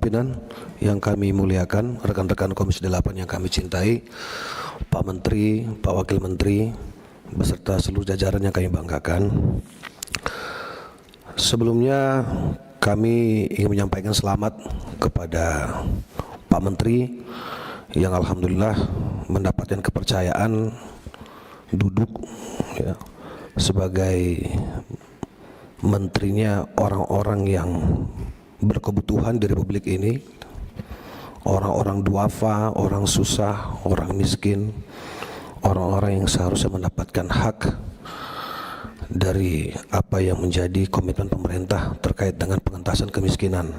pimpinan yang kami muliakan, rekan-rekan Komisi 8 yang kami cintai, Pak Menteri, Pak Wakil Menteri, beserta seluruh jajaran yang kami banggakan. Sebelumnya kami ingin menyampaikan selamat kepada Pak Menteri yang alhamdulillah mendapatkan kepercayaan duduk ya, sebagai menterinya orang-orang yang berkebutuhan di Republik ini, orang-orang duafa, orang susah, orang miskin, orang-orang yang seharusnya mendapatkan hak dari apa yang menjadi komitmen pemerintah terkait dengan pengentasan kemiskinan.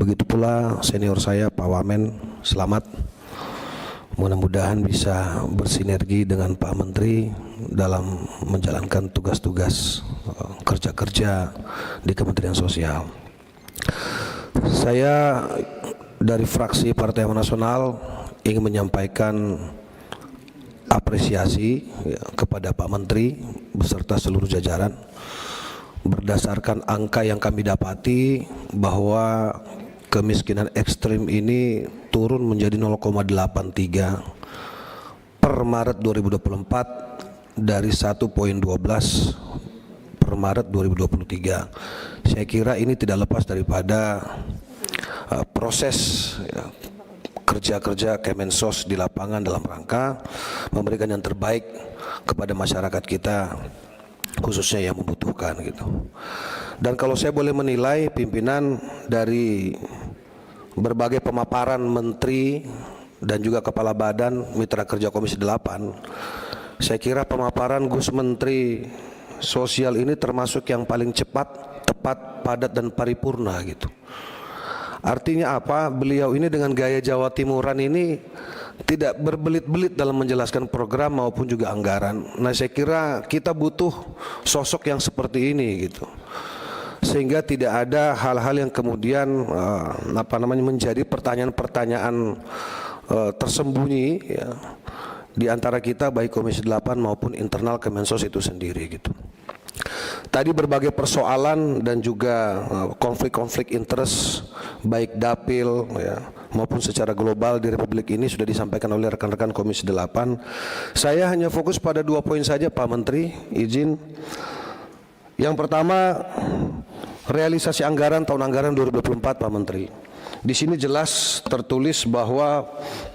Begitu pula senior saya Pak Wamen, selamat. Mudah-mudahan bisa bersinergi dengan Pak Menteri dalam menjalankan tugas-tugas kerja-kerja di Kementerian Sosial. Saya dari fraksi Partai Amanat Nasional ingin menyampaikan apresiasi ya, kepada Pak Menteri beserta seluruh jajaran berdasarkan angka yang kami dapati bahwa kemiskinan ekstrim ini turun menjadi 0,83 per Maret 2024 dari 1,12 per Maret 2023. Saya kira ini tidak lepas daripada proses ya, kerja-kerja Kemensos di lapangan dalam rangka memberikan yang terbaik kepada masyarakat kita, khususnya yang membutuhkan gitu. Dan kalau saya boleh menilai pimpinan dari berbagai pemaparan menteri dan juga kepala badan mitra kerja Komisi 8, saya kira pemaparan Gus Menteri Sosial ini termasuk yang paling cepat, tepat, padat dan paripurna gitu. Artinya apa? Beliau ini dengan gaya Jawa Timuran ini tidak berbelit-belit dalam menjelaskan program maupun juga anggaran. Nah, saya kira kita butuh sosok yang seperti ini gitu. Sehingga tidak ada hal-hal yang kemudian menjadi pertanyaan-pertanyaan tersembunyi ya, di antara kita baik Komisi 8 maupun internal Kemensos itu sendiri gitu. Tadi berbagai persoalan dan juga konflik-konflik interest baik dapil ya, maupun secara global di Republik ini sudah disampaikan oleh rekan-rekan Komisi 8. Saya hanya fokus pada 2 poin saja Pak Menteri, izin. Yang pertama, realisasi anggaran tahun anggaran 2024 Pak Menteri. Di sini jelas tertulis bahwa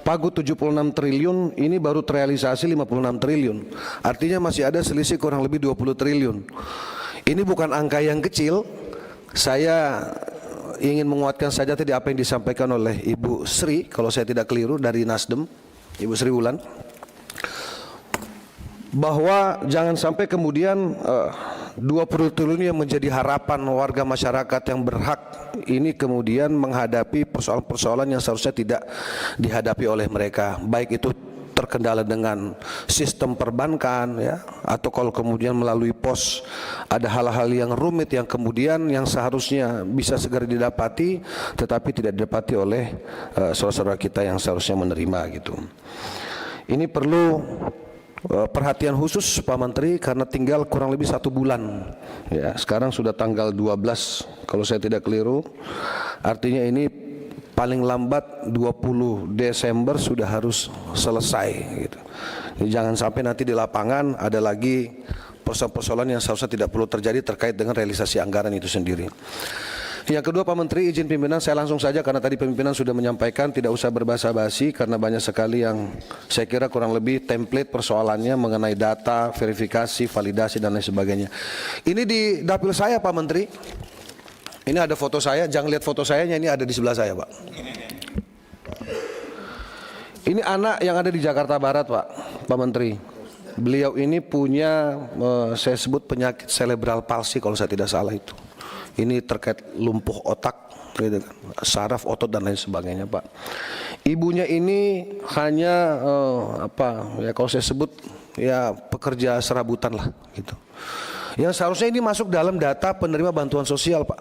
pagu 76 triliun ini baru terrealisasi 56 triliun. Artinya masih ada selisih kurang lebih 20 triliun. Ini bukan angka yang kecil. Saya ingin menguatkan saja tadi apa yang disampaikan oleh Ibu Sri, kalau saya tidak keliru dari Nasdem, Ibu Sri Wulan, bahwa jangan sampai kemudian 20 triliun yang menjadi harapan warga masyarakat yang berhak ini kemudian menghadapi persoalan-persoalan yang seharusnya tidak dihadapi oleh mereka, baik itu terkendala dengan sistem perbankan ya, atau kalau kemudian melalui pos ada hal-hal yang rumit yang kemudian yang seharusnya bisa segera didapati tetapi tidak didapati oleh saudara-saudara kita yang seharusnya menerima gitu. Ini perlu perhatian khusus Pak Menteri karena tinggal kurang lebih 1 bulan ya, sekarang sudah tanggal 12 kalau saya tidak keliru, artinya ini paling lambat 20 Desember sudah harus selesai gitu. Jadi jangan sampai nanti di lapangan ada lagi persoalan-persoalan yang seharusnya tidak perlu terjadi terkait dengan realisasi anggaran itu sendiri. Yang kedua Pak Menteri, izin pimpinan saya langsung saja karena tadi pimpinan sudah menyampaikan tidak usah berbasa-basi karena banyak sekali yang saya kira kurang lebih template persoalannya mengenai data, verifikasi, validasi dan lain sebagainya. Ini di dapil saya Pak Menteri. Ini ada foto saya, jangan lihat foto saya, ini ada di sebelah saya Pak. Ini anak yang ada di Jakarta Barat Pak Menteri. Beliau ini punya saya sebut penyakit cerebral palsy kalau saya tidak salah itu. Ini terkait lumpuh otak, gitu kan, saraf otot dan lain sebagainya Pak. Ibunya ini hanya kalau saya sebut ya pekerja serabutan lah gitu. Yang seharusnya ini masuk dalam data penerima bantuan sosial Pak.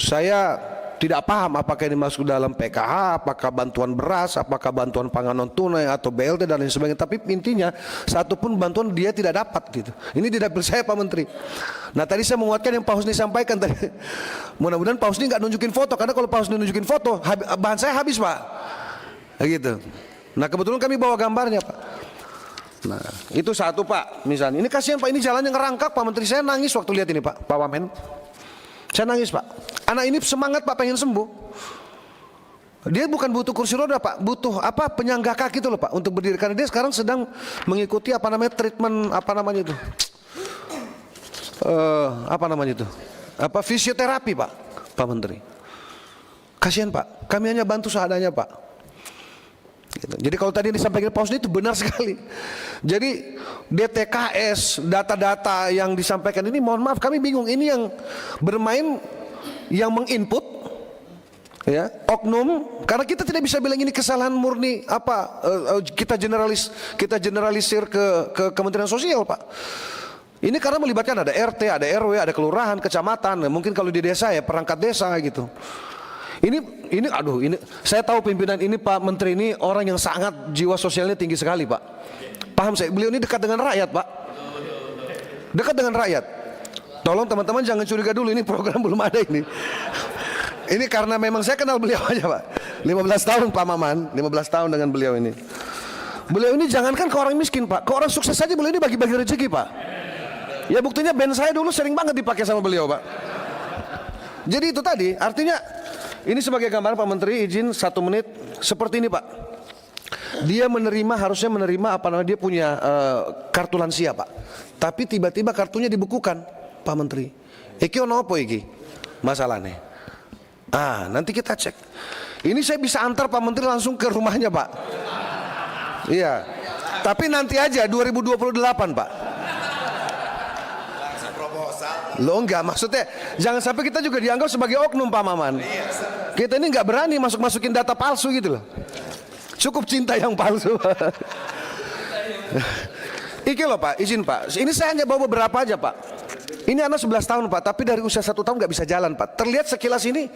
Saya tidak paham apakah ini masuk dalam PKH, apakah bantuan beras, apakah bantuan pangan non tunai atau BLT dan lain sebagainya. Tapi intinya satu pun bantuan dia tidak dapat gitu. Ini tidak percaya Pak Menteri. Nah tadi saya menguatkan yang Pak Husni sampaikan tadi. Mudah-mudahan Pak Husni nggak nunjukin foto, karena kalau Pak Husni nunjukin foto bahan saya habis Pak. Gitu. Nah kebetulan kami bawa gambarnya Pak. Nah itu satu Pak, misalnya ini kasihan Pak, ini jalannya ngerangkak Pak Menteri. Saya nangis waktu lihat ini Pak Wamen. Saya nangis Pak. Anak ini semangat Pak, pengen sembuh. Dia bukan butuh kursi roda Pak, butuh apa, penyangga kaki itu loh Pak untuk berdiri, karena dia sekarang sedang mengikuti apa namanya treatment, apa namanya itu, fisioterapi Pak Menteri. Kasihan Pak, kami hanya bantu seadanya Pak. Gitu. Jadi kalau tadi yang disampaikan Pak Husni itu benar sekali. Jadi DTKS, data-data yang disampaikan ini, mohon maaf kami bingung. Ini yang bermain, yang menginput, ya, oknum. Karena kita tidak bisa bilang ini kesalahan murni apa, kita generalisir ke Kementerian Sosial Pak. Ini karena melibatkan ada RT, ada RW, ada kelurahan, kecamatan. Mungkin kalau di desa ya perangkat desa gitu. Ini saya tahu pimpinan ini Pak Menteri ini orang yang sangat jiwa sosialnya tinggi sekali Pak. Paham saya, beliau ini dekat dengan rakyat Pak. Dekat dengan rakyat. Tolong teman-teman jangan curiga dulu, ini program belum ada ini. Ini karena memang saya kenal beliau aja Pak. 15 tahun Pak Maman, 15 tahun dengan beliau ini. Beliau ini jangankan ke orang miskin Pak, ke orang sukses saja beliau ini bagi-bagi rezeki Pak. Ya buktinya band saya dulu sering banget dipakai sama beliau Pak. Jadi itu tadi, artinya ini sebagai gambaran Pak Menteri, izin 1 menit seperti ini Pak. Dia harusnya menerima apa namanya, dia punya kartu lansia Pak. Tapi tiba-tiba kartunya dibekukan Pak Menteri. Iki ono apa iki? Masalahnya. Nanti kita cek. Ini saya bisa antar Pak Menteri langsung ke rumahnya Pak. Iya. Tapi nanti aja 2028 Pak. Lo enggak, maksudnya jangan sampai kita juga dianggap sebagai oknum Pak Maman. Kita ini nggak berani masukin data palsu gitu loh. Cukup cinta yang palsu. Iki loh Pak, izin Pak. Ini saya hanya bawa beberapa aja Pak. Ini anak 11 tahun Pak, tapi dari usia 1 tahun nggak bisa jalan Pak. Terlihat sekilas ini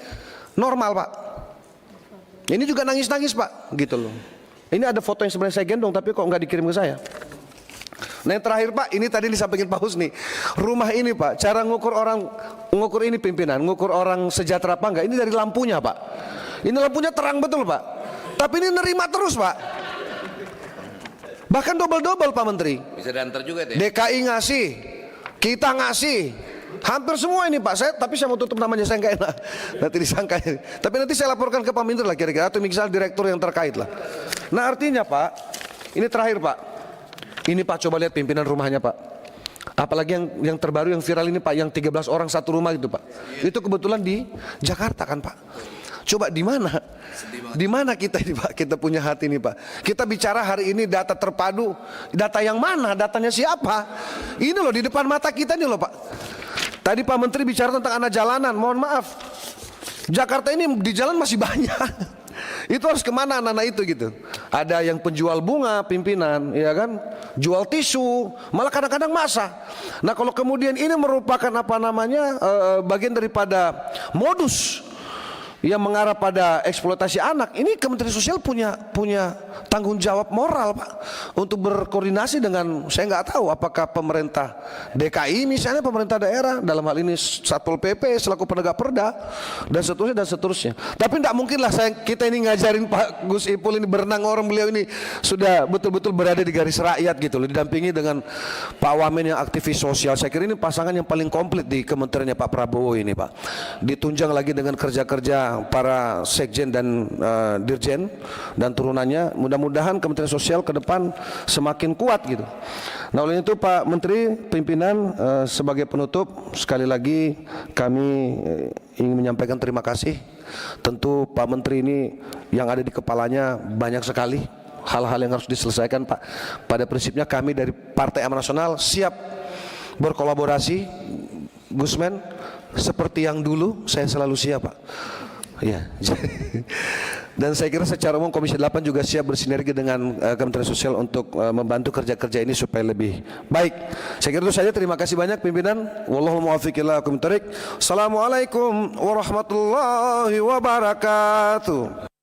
normal Pak. Ini juga nangis-nangis Pak, gitu loh. Ini ada foto yang sebenarnya saya gendong, tapi kok nggak dikirim ke saya. Nah yang terakhir Pak, ini tadi disampaikan Pak Husni. Rumah ini Pak, cara ngukur ini pimpinan, ngukur orang sejahtera apa enggak, ini dari lampunya Pak. Ini lampunya terang betul Pak. Tapi ini nerima terus Pak. Bahkan double-double Pak Menteri. Bisa diantar juga deh. DKI ngasih, kita ngasih. Hampir semua ini Pak. Tapi saya mau tutup namanya, saya nggak enak. Nanti disangka. Tapi nanti saya laporkan ke Pak Menteri lah kira-kira, atau misalnya direktur yang terkait lah. Nah artinya Pak, ini terakhir Pak. Ini Pak, coba lihat pimpinan rumahnya Pak. Apalagi yang terbaru yang viral ini Pak, yang 13 orang satu rumah itu Pak. Itu kebetulan di Jakarta kan Pak. Coba di mana? Di mana kita ini Pak? Kita punya hati ini Pak. Kita bicara hari ini data terpadu. Data yang mana? Datanya siapa? Ini loh di depan mata kita nih loh Pak. Tadi Pak Menteri bicara tentang anak jalanan. Mohon maaf, Jakarta ini di jalan masih banyak. Itu harus kemana anak-anak itu gitu. Ada yang penjual bunga pimpinan, ya kan, jual tisu, malah kadang-kadang masak. Nah kalau kemudian ini merupakan apa namanya, bagian daripada modus yang mengarah pada eksploitasi anak, ini Kementerian Sosial punya tanggung jawab moral Pak, untuk berkoordinasi dengan, saya nggak tahu apakah pemerintah DKI misalnya, pemerintah daerah, dalam hal ini Satpol PP selaku penegak perda dan seterusnya. Tapi tidak mungkin lah kita ini ngajarin Pak Gus Ipul ini berenang, orang beliau ini sudah betul-betul berada di garis rakyat gitu loh, didampingi dengan Pak Wamen yang aktivis sosial. Saya kira ini pasangan yang paling komplit di kementeriannya Pak Prabowo ini Pak. Ditunjang lagi dengan kerja-kerja para sekjen dan dirjen dan turunannya. Mudah-mudahan Kementerian Sosial ke depan semakin kuat gitu. Nah oleh itu Pak Menteri, pimpinan, sebagai penutup sekali lagi kami ingin menyampaikan terima kasih. Tentu Pak Menteri ini yang ada di kepalanya banyak sekali hal-hal yang harus diselesaikan Pak. Pada prinsipnya kami dari Partai Amanat Nasional siap berkolaborasi, Gusmen, seperti yang dulu saya selalu siap Pak. Ya, Dan saya kira secara umum Komisi 8 juga siap bersinergi dengan Kementerian Sosial untuk membantu kerja-kerja ini supaya lebih baik. Saya kira itu saja. Terima kasih banyak pimpinan. Wallahul muwaffiq ila aqwamit thoriq. Assalamualaikum warahmatullahi wabarakatuh.